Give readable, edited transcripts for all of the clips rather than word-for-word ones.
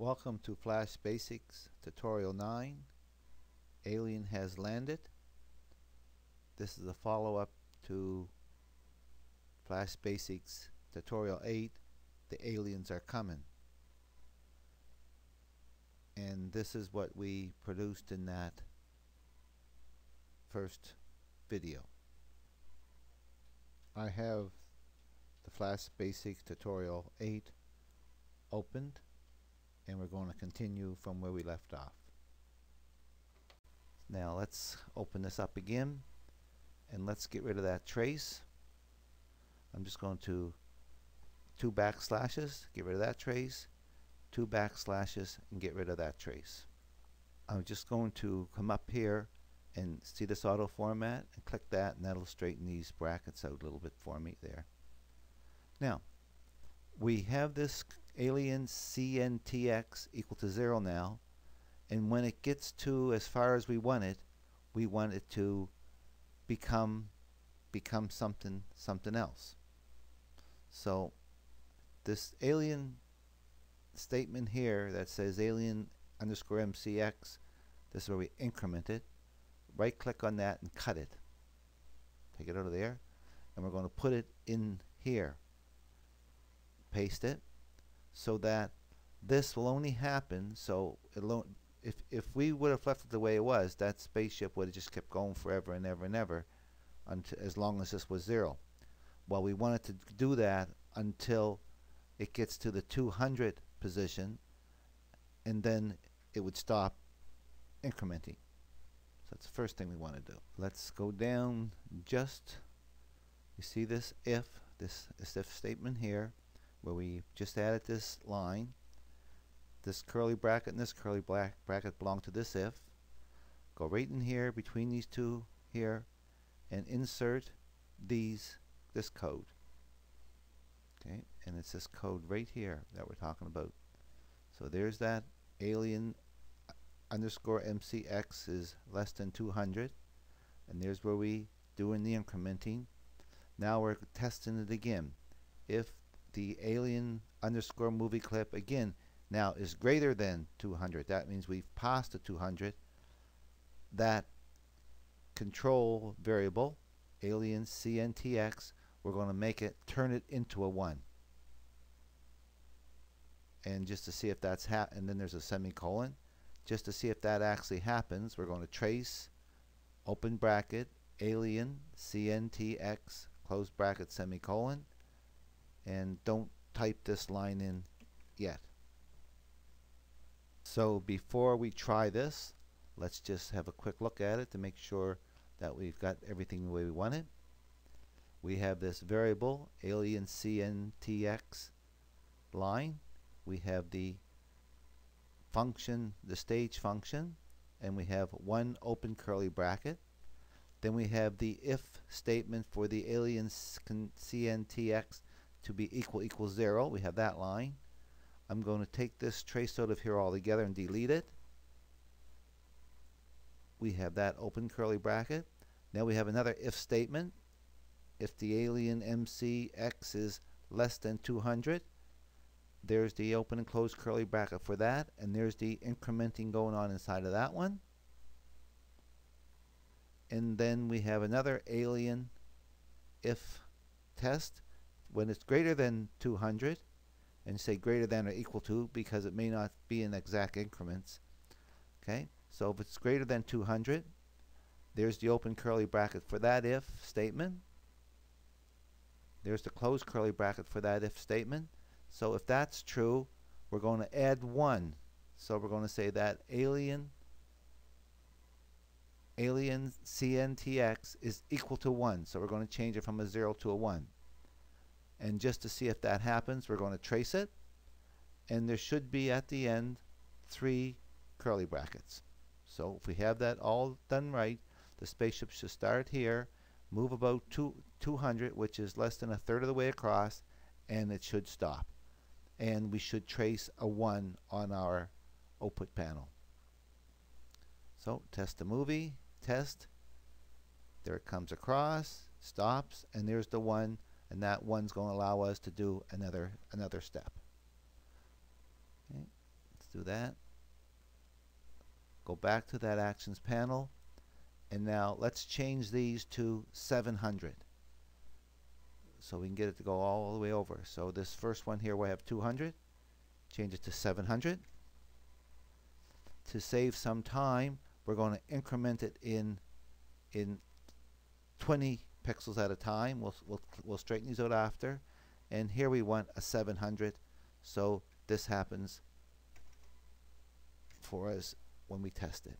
Welcome to Flash Basics Tutorial 9. Alien has landed. This is a follow-up to Flash Basics Tutorial 8. The aliens are coming. And this is what we produced in that first video. I have the Flash Basics Tutorial 8 opened, and we're going to continue from where we left off. Now let's open this up again, and let's get rid of that trace. I'm just going to 2 backslashes, get rid of that trace, 2 backslashes, and get rid of that trace. I'm just going to come up here and see this auto format and click that, and that'll straighten these brackets out a little bit for me there. Now we have this alien CNTX equal to 0 now, and when it gets to as far as we want it to become something else. So this alien statement here that says alien underscore MCX, this is where we increment it. Right click on that and cut it. Take it out of there, and we're going to put it in here. Paste it so that this will only happen, so if we would have left it the way it was, that spaceship would have just kept going forever and ever and ever until, as long as this was 0. Well, we wanted to do that until it gets to the 200 position, and then it would stop incrementing. So that's the first thing we want to do. Let's go down just, you see this if statement here, where we just added this line. This curly bracket and this curly bracket belong to this if. Go right in here between these two here and insert this code. Okay, and it's this code right here that we're talking about. So there's that alien underscore MCX is less than 200, and there's where we doing the incrementing. Now we're testing it again. If the alien underscore movie clip again now is greater than 200, that means we've passed the 200. That control variable alien CNTX, we're going to make it turn it into a 1, and just to see if that's and then there's a semicolon, just to see if that actually happens, we're going to trace open bracket alien CNTX close bracket semicolon, and don't type this line in yet. So before we try this, let's just have a quick look at it to make sure that we've got everything the way we want it. We have this variable alien CNTX line. We have the function, the stage function, and we have 1 open curly bracket. Then we have the if statement for the alien CNTX to be equal 0. We have that line. I'm going to take this trace out of here altogether and delete it. We have that open curly bracket. Now we have another if statement. If the alien MCX is less than 200, there's the open and closed curly bracket for that, and there's the incrementing going on inside of that one. And then we have another alien if test when it's greater than 200, and say greater than or equal to, because it may not be in exact increments. Okay, so if it's greater than 200, there's the open curly bracket for that if statement. There's the closed curly bracket for that if statement. So if that's true, we're going to add 1. So we're going to say that alien CNTX is equal to 1. So we're going to change it from a 0 to a 1. And just to see if that happens, we're going to trace it, and there should be at the end 3 curly brackets. So if we have that all done right, the spaceship should start here, move about 200, which is less than a third of the way across, and it should stop. And we should trace a 1 on our output panel. So test the movie, test, there it comes across, stops, and there's the 1. And that 1's going to allow us to do another step. Okay. do that. Go back to that actions panel, and now let's change these to 700 so we can get it to go all the way over. So this first one here, we have 200. Change it to 700. To save some time, we're going to increment it in 20 pixels at a time. We'll straighten these out after. And here we want a 700, so this happens for us when we test it.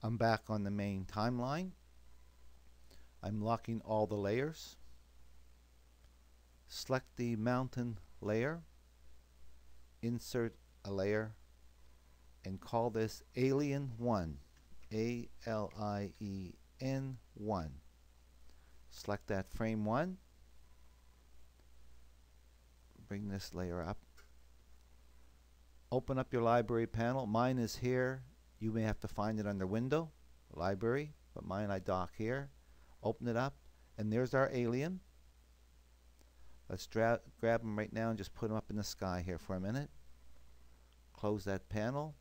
I'm back on the main timeline. I'm locking all the layers. Select the mountain layer, insert a layer, and call this Alien 1, A-L-I-E-N 1. Select that frame 1, bring this layer up, open up your library panel. Mine is here. You may have to find it under Window, Library, but mine I dock here. Open it up, and there's our alien. Let's grab him right now and just put him up in the sky here for a minute. Close that panel.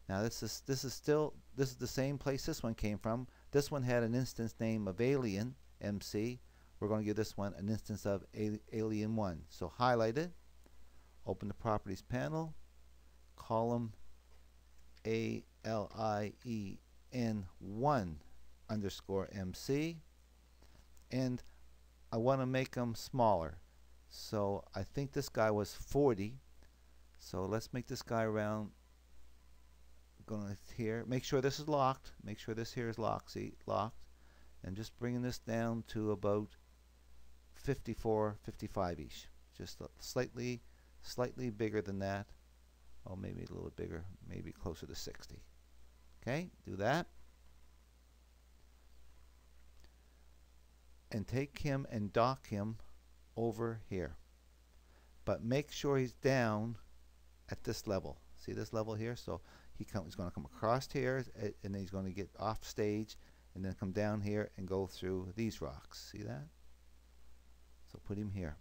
Now this is the same place this one came from. This one had an instance name of Alien MC. We're going to give this one an instance of Alien 1. So highlight it, open the properties panel, column ALIEN1 underscore MC, and I want to make them smaller. So I think this guy was 40. So let's make this guy around. Going here. Make sure this is locked. Make sure this here is locked. See, locked. And just bringing this down to about 54, 55-ish. Just slightly bigger than that. Oh, maybe a little bit bigger. Maybe closer to 60. Okay, do that. And take him and dock him over here. But make sure he's down at this level. See this level here? So he's going to come across here, and then he's going to get off stage, and then come down here and go through these rocks. See that? So put him here.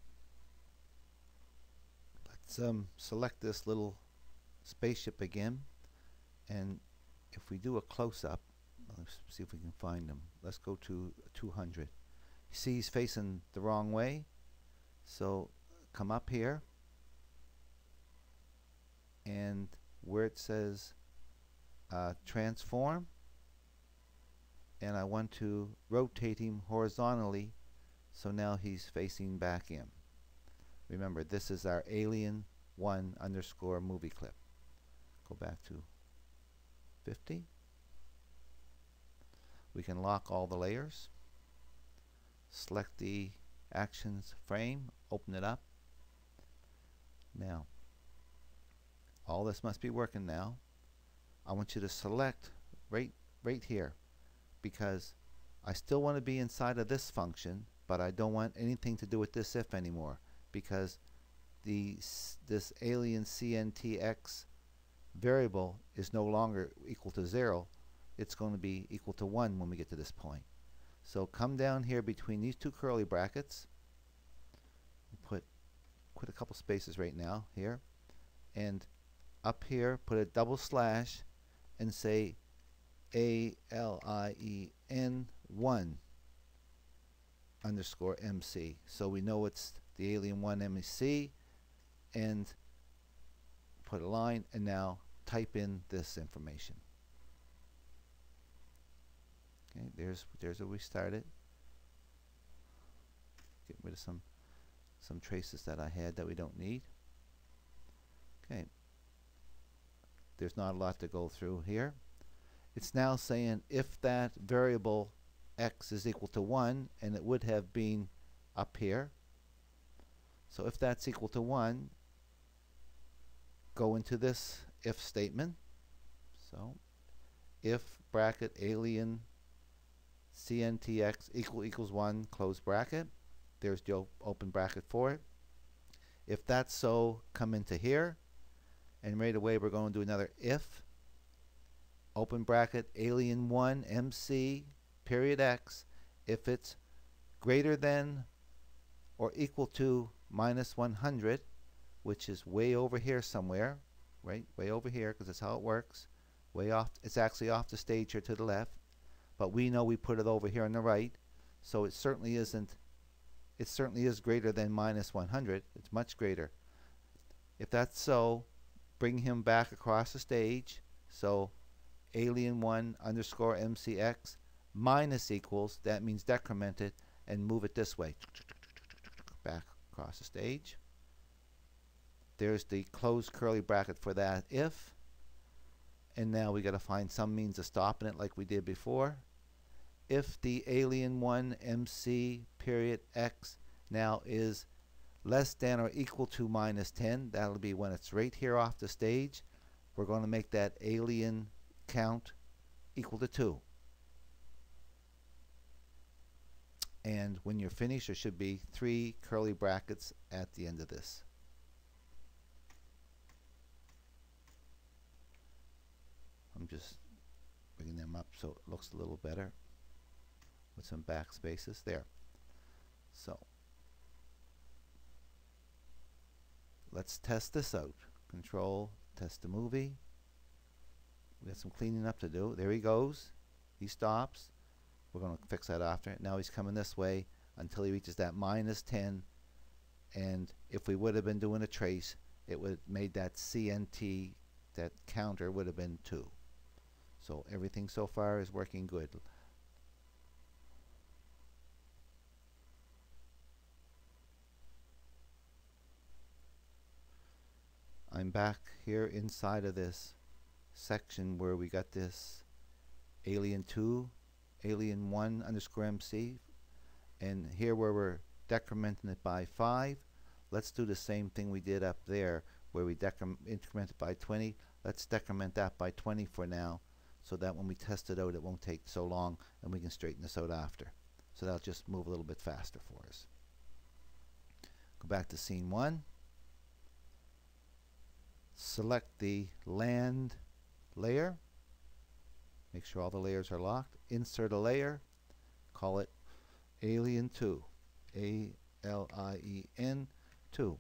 Let's select this little spaceship again, and if we do a close-up, let's see if we can find him. Let's go to 200. You see he's facing the wrong way, so come up here, and where it says transform, and I want to rotate him horizontally, so now he's facing back in. Remember, this is our Alien 1 underscore movie clip. Go back to 50. We can lock all the layers. Select the actions frame, open it up. Now, all this must be working now. I want you to select right here, because I still want to be inside of this function, but I don't want anything to do with this if anymore, because this alien CNTX variable is no longer equal to 0. It's going to be equal to 1 when we get to this point. So come down here between these two curly brackets, put a couple spaces right now here, and up here put a double slash and say ALIEN1 underscore MC, so we know it's the Alien 1 MC, and put a line, and now type in this information. Okay, there's where we started. Get rid of some traces that I had that we don't need. Okay, there's not a lot to go through here. It's now saying if that variable x is equal to 1, and it would have been up here. So if that's equal to 1, go into this if statement. So if bracket alien CNTX equals 1, close bracket. There's the open bracket for it. If that's so, come into here, and right away we're going to do another if, open bracket alien 1 MC period x. If it's greater than or equal to minus 100, which is way over here somewhere, right? Way over here, because that's how it works. Way off, it's actually off the stage here to the left, but we know we put it over here on the right, so it certainly isn't, it certainly is greater than minus 100. It's much greater. If that's so, bring him back across the stage. So alien1 underscore MCX minus equals, that means decrement it, and move it this way. Back across the stage. There's the closed curly bracket for that if. And now we got to find some means of stopping it like we did before. If the alien1 MC period X now is less than or equal to minus 10, that'll be when it's right here off the stage. We're going to make that alien count equal to 2. And when you're finished, there should be 3 curly brackets at the end of this. I'm just bringing them up so it looks a little better with some backspaces there. So let's test this out. Control, test the movie. We got some cleaning up to do. There he goes. He stops. We're going to fix that after. Now he's coming this way until he reaches that minus 10. And if we would have been doing a trace, it would have made that CNT, that counter would have been 2. So everything so far is working good. I'm back here inside of this section where we got this alien2, alien1 underscore MC, and here where we're decrementing it by 5. Let's do the same thing we did up there where we increment it by 20. Let's decrement that by 20 for now, so that when we test it out it won't take so long and we can straighten this out after. So that'll just move a little bit faster for us. Go back to scene 1. Select the land layer. Make sure all the layers are locked. Insert a layer. Call it alien2. ALIEN 2.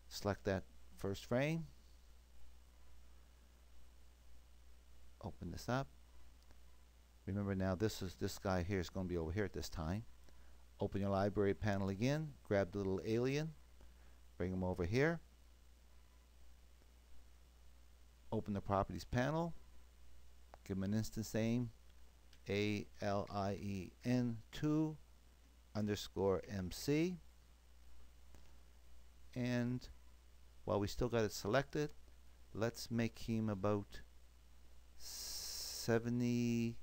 Select that first frame. Open this up. Remember now this guy here is going to be over here at this time. Open your library panel again. Grab the little alien. Bring him over here. Open the properties panel. Give him an instance name. ALIEN2 underscore MC. And while we still got it selected, let's make him about 70-ish,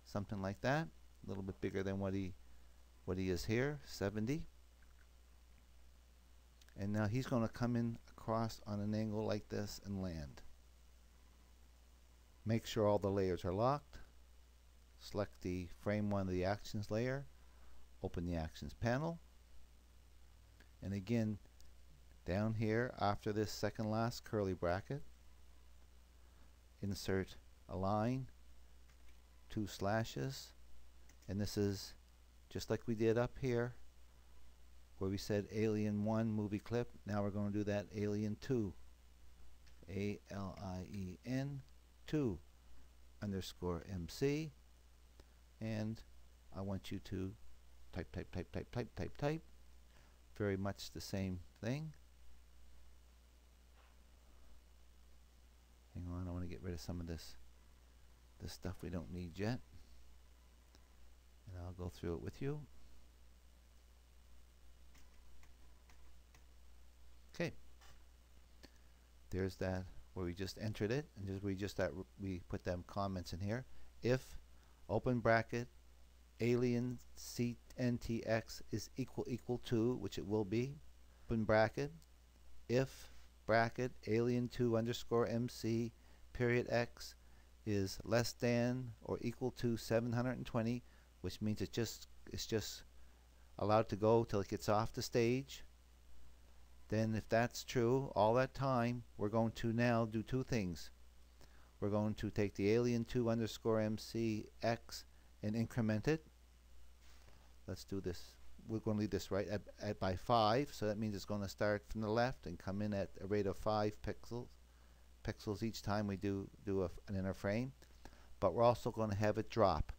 something like that. A little bit bigger than what he is here, 70. And now he's going to come in across on an angle like this and land. Make sure all the layers are locked. Select the frame 1 of the actions layer. Open the actions panel. And again, down here after this second last curly bracket, insert a line, 2 slashes, and this is just like we did up here where we said alien1 movie clip. Now we're going to do that alien2, ALIEN2 underscore MC, and I want you to type. Very much the same thing. Hang on, I want to get rid of some of this stuff we don't need yet, and I'll go through it with you. Okay, there's that where we just entered it, and we put them comments in here. If open bracket alien CNTX is equal to, which it will be, open bracket, if bracket alien2 underscore MC period X is less than or equal to 720, which means it's just allowed to go till it gets off the stage. Then if that's true all that time, we're going to now do 2 things. We're going to take the alien2 underscore MC X and increment it. Let's do this we're going to leave this right at by 5, so that means it's going to start from the left and come in at a rate of 5 pixels each time we do an inner frame. But we're also going to have it drop.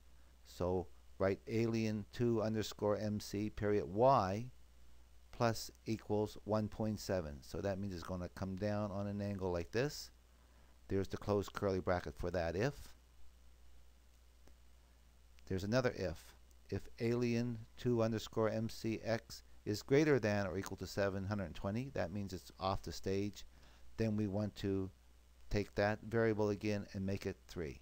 So write alien2 underscore MC period Y plus equals 1.7. So that means it's going to come down on an angle like this. There's the closed curly bracket for that if. There's another if. If alien2 underscore MCX is greater than or equal to 720, that means it's off the stage. Then we want to take that variable again and make it 3.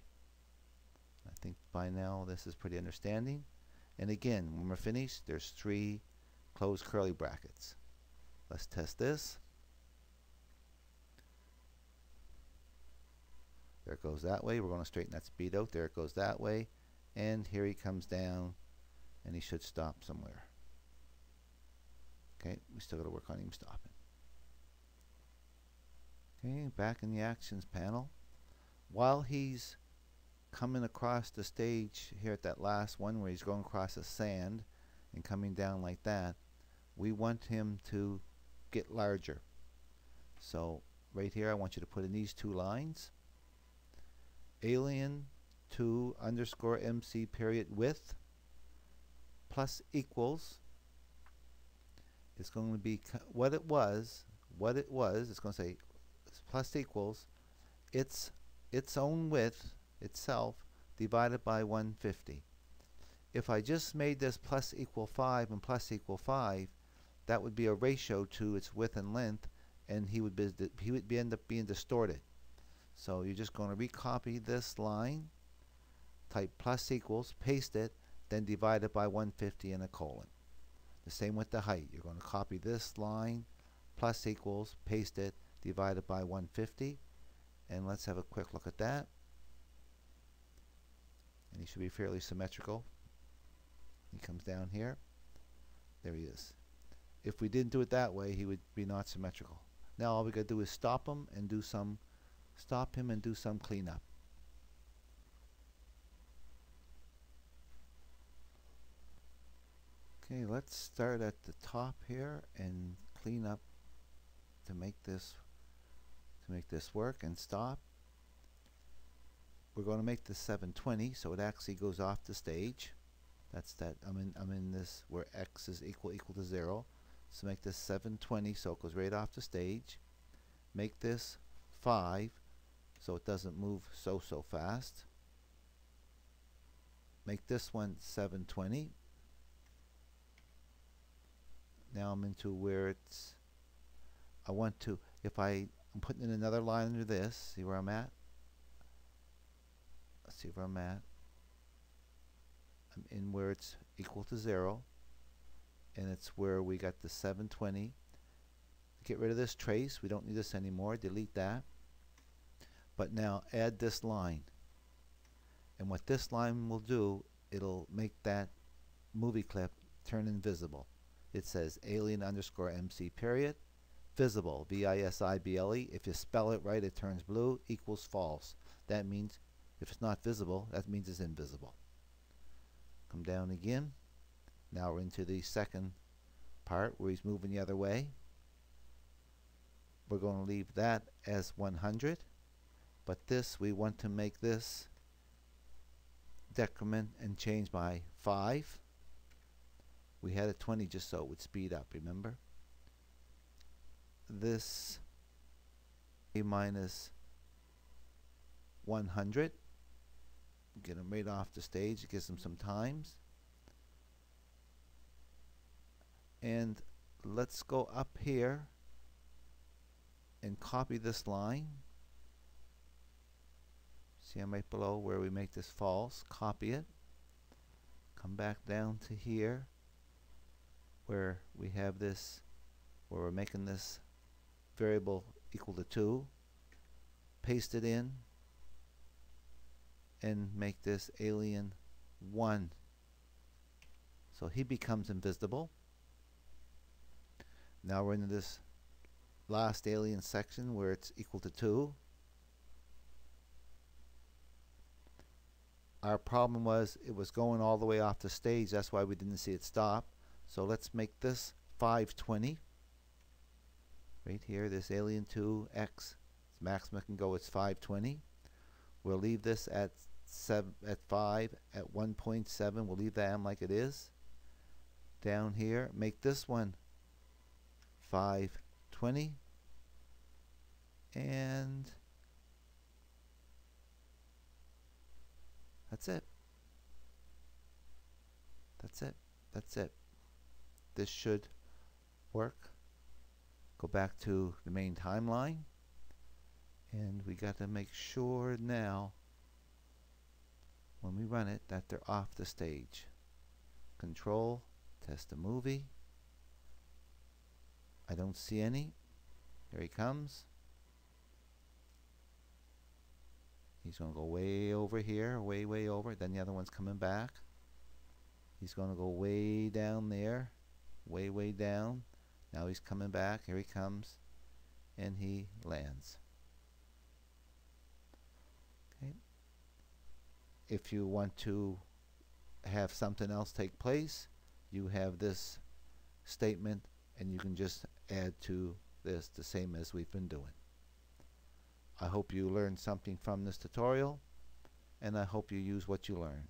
I think by now this is pretty understanding. And again, when we're finished, there's 3 closed curly brackets. Let's test this. There it goes that way. We're going to straighten that speed out. There it goes that way. And here he comes down, and he should stop somewhere. Okay, we still got to work on him stopping. Okay, back in the actions panel. While he's coming across the stage here at that last one where he's going across the sand and coming down like that, we want him to get larger. So right here I want you to put in these 2 lines. Alien2 underscore MC period width plus equals, it's going to be what it was, it's going to say plus equals its own width itself divided by 150. If I just made this plus equal 5 and plus equal 5, that would be a ratio to its width and length, and he would end up being distorted. So you're just going to recopy this line, type plus equals, paste it, then divide it by 150 and a colon. The same with the height. You're going to copy this line, plus equals, paste it, divide it by 150, and let's have a quick look at that. And he should be fairly symmetrical. He comes down here. There he is. If we didn't do it that way, he would be not symmetrical. Now all we got to do is stop him and do some cleanup. Okay, let's start at the top here and clean up to make this work and stop. We're going to make this 720 so it actually goes off the stage. That's that. I'm in this where x is equal to 0. So make this 720 so it goes right off the stage. Make this 5 so it doesn't move so fast. Make this one 720. Now I'm into where it's, I want to, if I'm putting in another line under this, see where I'm at? Let's see where I'm at. I'm in where it's equal to 0, and it's where we got the 720. Get rid of this trace, we don't need this anymore, delete that. But now add this line. And what this line will do, it'll make that movie clip turn invisible. It says alien underscore MC period, visible, V-I-S-I-B-L-E. If you spell it right, it turns blue, equals false. That means if it's not visible, that means it's invisible. Come down again. Now we're into the second part where he's moving the other way. We're going to leave that as 100, but this, we want to make this decrement and change by 5. We had a 20 just so it would speed up, remember? This a minus 100. Get him right off the stage. It gives him some times. And let's go up here and copy this line. See, I'm right below where we make this false. Copy it. Come back down to here where we have this, where we're making this variable equal to 2. Paste it in and make this alien 1. So he becomes invisible. Now we're into this last alien section where it's equal to 2. Our problem was it was going all the way off the stage. That's why we didn't see it stop. So let's make this 520. Right here, this alien 2x, maximum can go, it's 520. We'll leave this at 5 at 1.7. We'll leave that M like it is. Down here, make this one 520. And that's it. That's it. That's it. This should work. Go back to the main timeline. And we got to make sure now, when we run it, that they're off the stage. Control, test the movie. I don't see any. Here he comes. He's going to go way over here, way over. Then the other one's coming back. He's going to go way down there, way down. Now he's coming back. Here he comes. And he lands. Okay. If you want to have something else take place, you have this statement and you can just add to this the same as we've been doing. I hope you learned something from this tutorial, and I hope you use what you learned.